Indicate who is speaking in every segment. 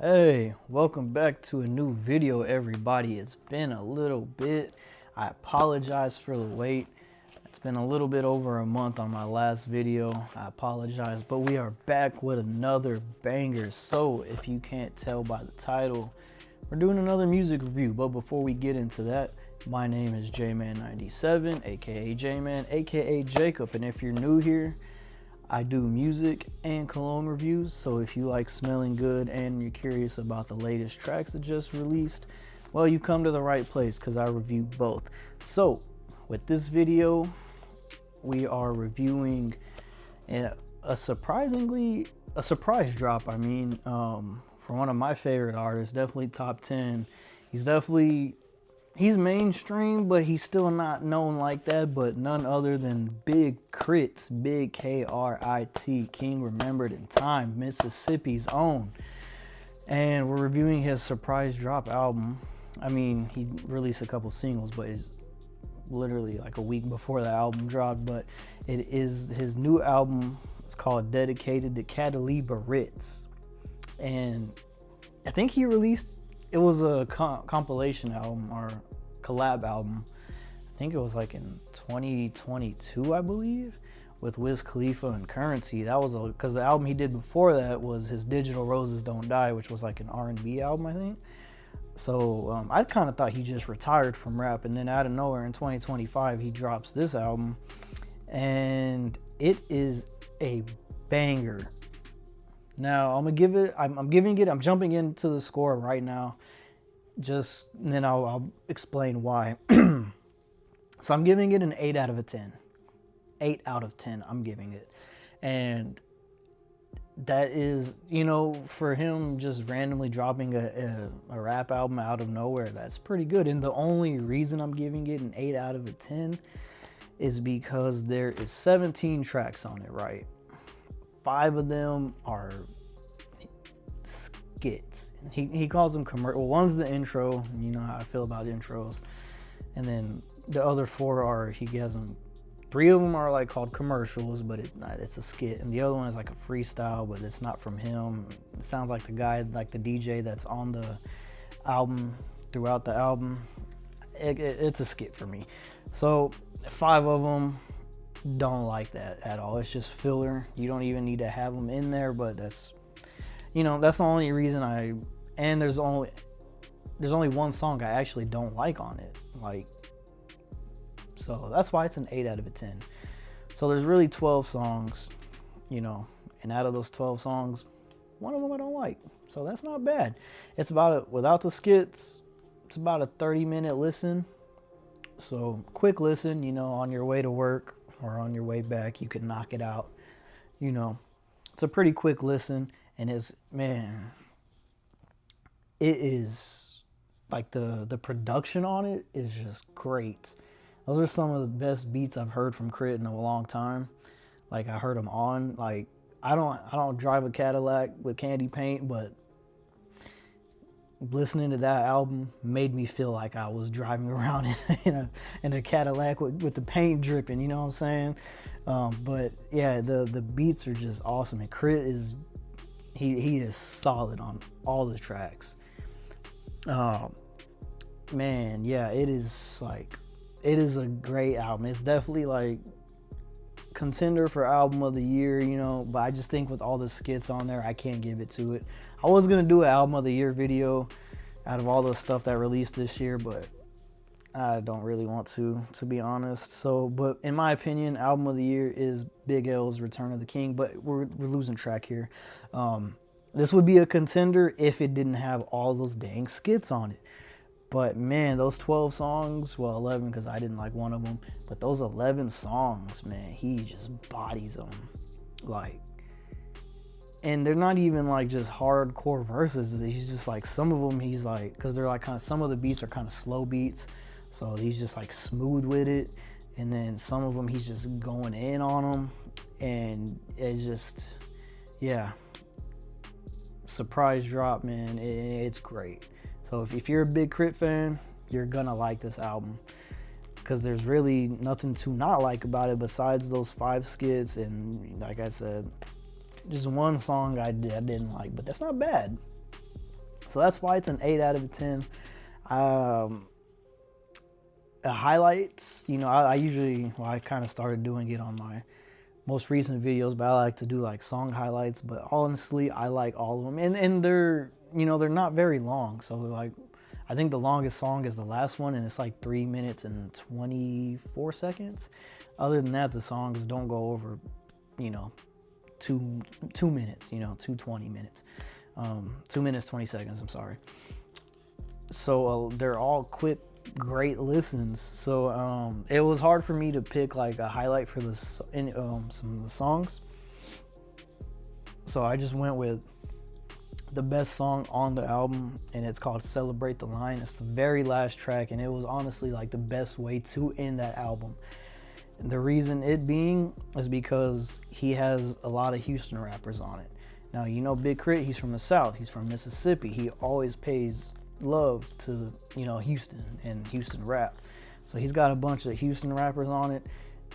Speaker 1: Hey, welcome back to a new video, everybody. It's been a little bit. I apologize for the wait. It's been a little bit over a month on my last video. I apologize, but we are back with another banger. So if you can't tell by the title, we're doing another music review. But before we get into that, my name is Jman97, aka Jman, aka Jacob. And if you're new here, I do music and cologne reviews, so if you like smelling good and you're curious about the latest tracks that just released, well, you come to the right place because I review both. So with this video, we are reviewing a surprise drop, for one of my favorite artists, definitely top 10. He's mainstream, but he's still not known like that, but none other than Big KRIT, Big K-R-I-T, King Remembered in Time, Mississippi's own. And we're reviewing his surprise drop album. I mean, he released a couple singles, but it's literally like a week before the album dropped, but it is his new album. It's called Dedicated to CADALEE BIARRITZ. And I think he released, it was a compilation album or collab album. I think it was like in 2022, I believe, with Wiz Khalifa and Currency. That was because the album he did before that was his Digital Roses Don't Die, which was like an R&B album, I think. So I kind of thought he just retired from rap, and then out of nowhere in 2025 he drops this album, and it is a banger. Now I'm jumping into the score right now, and then I'll explain why. So I'm giving it an 8 out of a 10. 8 out of 10 I'm giving it. And that is, for him just randomly dropping a rap album out of nowhere, that's pretty good. And the only reason I'm giving it an 8 out of a 10 is because there is 17 tracks on it, right? 5 of them are skits. He calls them commercial. Well, one's the intro, and you know how I feel about intros. And then the other 4 are, he has them, 3 of them are like called commercials, but it's a skit. And the other one is like a freestyle, but it's not from him. It sounds like the guy, like the DJ that's on the album, throughout the album. It's a skit for me. So 5 of them don't like that at all. It's just filler. You don't even need to have them in there, but that's the only reason and there's only one song I actually don't like on it, so that's why it's an 8 out of a 10. So there's really 12 songs, and out of those 12 songs, one of them I don't like, so that's not bad. It's without the skits, it's about a 30-minute listen, so quick listen, on your way to work or on your way back, you can knock it out. It's a pretty quick listen, and it is like the production on it is just great. Those are some of the best beats I've heard from KRIT in a long time. Like, I heard them on, like, I don't drive a Cadillac with candy paint, but listening to that album made me feel like I was driving around in a Cadillac with the paint dripping, you know what I'm saying? But yeah, the beats are just awesome, and KRIT is he is solid on all the tracks. Man, yeah, it is a great album. It's definitely like contender for album of the year, but I just think with all the skits on there, I can't give it to it. I was gonna do an album of the year video out of all the stuff that released this year, but I don't really want to be honest. So, but in my opinion, album of the year is Big L's Return of the King, but we're losing track here. This would be a contender if it didn't have all those dang skits on it. But man, those 12 songs, well, 11 because I didn't like one of them, but those 11 songs, man, he just bodies them. And they're not even like just hardcore verses. He's just like, some of them he's like, because they're like some of the beats are kind of slow beats, so he's just like smooth with it. And then some of them he's just going in on them, and it's just, yeah, surprise drop, man. It's great. So if you're a big KRIT fan, you're gonna like this album, because there's really nothing to not like about it besides those 5 skits, and like I said, just one song I didn't like, but that's not bad. So that's why it's an 8 out of 10. Highlights, you know, I usually, well, I kind of started doing it on my most recent videos, but I like to do like song highlights. But honestly, I like all of them, and they're, you know, they're not very long. So they're like, I think the longest song is the last one, and it's like 3 minutes and 24 seconds. Other than that, the songs don't go over, you know, two minutes, you know, 20 minutes, 2 minutes 20 seconds. I'm sorry. So they're all quick, great listens. So it was hard for me to pick like a highlight for some of the songs. So I just went with the best song on the album, and it's called Celebrate the Line. It's the very last track, and it was honestly like the best way to end that album. And the reason it being is because he has a lot of Houston rappers on it. Now, you know, Big KRIT, he's from the South, he's from Mississippi. He always pays love to, you know, Houston and Houston rap. So he's got a bunch of Houston rappers on it,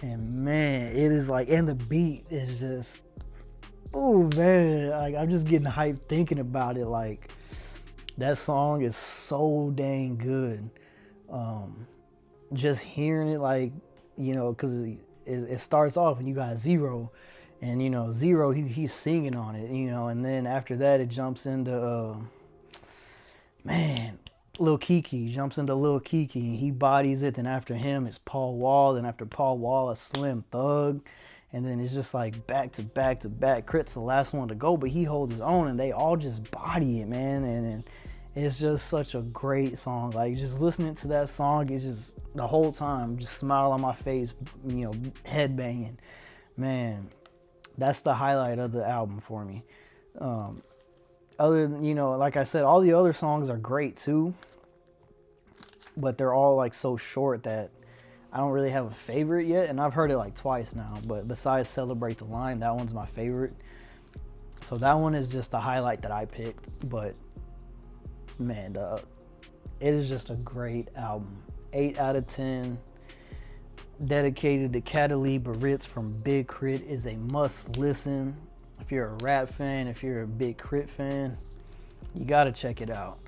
Speaker 1: and man, it is like, and the beat is just, oh man, like I'm just getting hyped thinking about it. Like that song is so dang good. Just hearing it, like, you know, because it starts off and you got Zero, and you know, Zero, he's singing on it, you know, and then after that it jumps into Lil Kiki, jumps into Lil Kiki, and he bodies it. Then after him it's Paul Wall, and after Paul Wall it's Slim Thug, and then it's just like back to back to back. KRIT's the last one to go, but he holds his own, and they all just body it, man. And it's just such a great song. Like just listening to that song, it's just the whole time just smile on my face, you know, head banging. Man, that's the highlight of the album for me. Other than, you know, like I said, all the other songs are great too, but they're all like so short that I don't really have a favorite yet, and I've heard it like twice now. But besides Celebrate the Line, that one's my favorite. So that one is just the highlight that I picked. But man, it is just a great album. 8 out of 10. Dedicated to CADALEE BIARRITZ from Big KRIT. Is a must listen. If you're a rap fan, if you're a Big KRIT fan, you gotta check it out.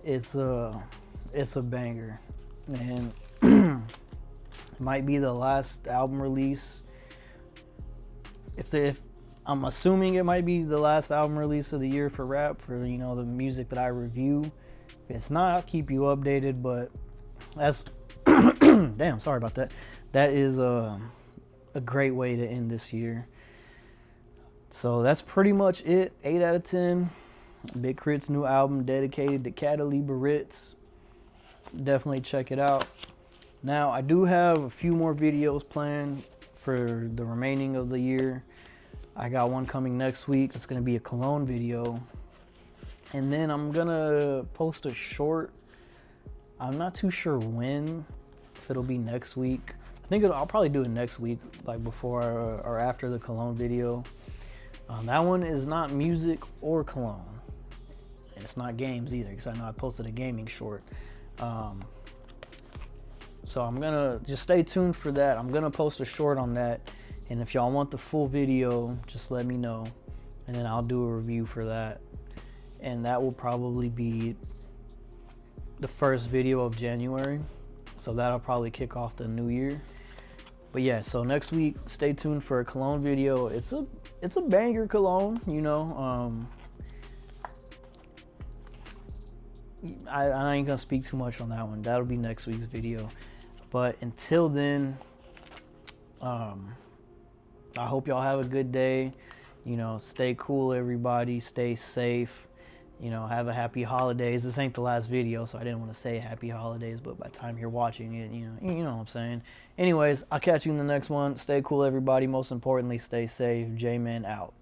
Speaker 1: It's a banger, and it might be the last album release. If I'm assuming it might be the last album release of the year for rap, for, you know, the music that I review. If it's not, I'll keep you updated. But that's damn, sorry about that. That is a great way to end this year. So that's pretty much it. 8 out of 10. Big KRIT's new album, dedicated to CADALEE BIARRITZ. Definitely check it out. Now, I do have a few more videos planned for the remaining of the year. I got one coming next week. It's going to be a cologne video. And then I'm going to post a short. I'm not too sure when, if it'll be next week. I think I'll probably do it next week, like before or after the cologne video. That one is not music or cologne. And it's not games either, because I know I posted a gaming short. So I'm gonna just stay tuned for that. I'm gonna post a short on that, and if y'all want the full video, just let me know, and then I'll do a review for that. And that will probably be the first video of January, so that'll probably kick off the new year. But yeah, so next week, stay tuned for a cologne video. It's a banger cologne, you know. I ain't gonna speak too much on that one. That'll be next week's video. But until then, I hope y'all have a good day. You know, stay cool, everybody. Stay safe. You know, have a happy holidays. This ain't the last video, so I didn't want to say happy holidays, but by the time you're watching it, you know what I'm saying. Anyways, I'll catch you in the next one. Stay cool, everybody. Most importantly, stay safe. J-Man out.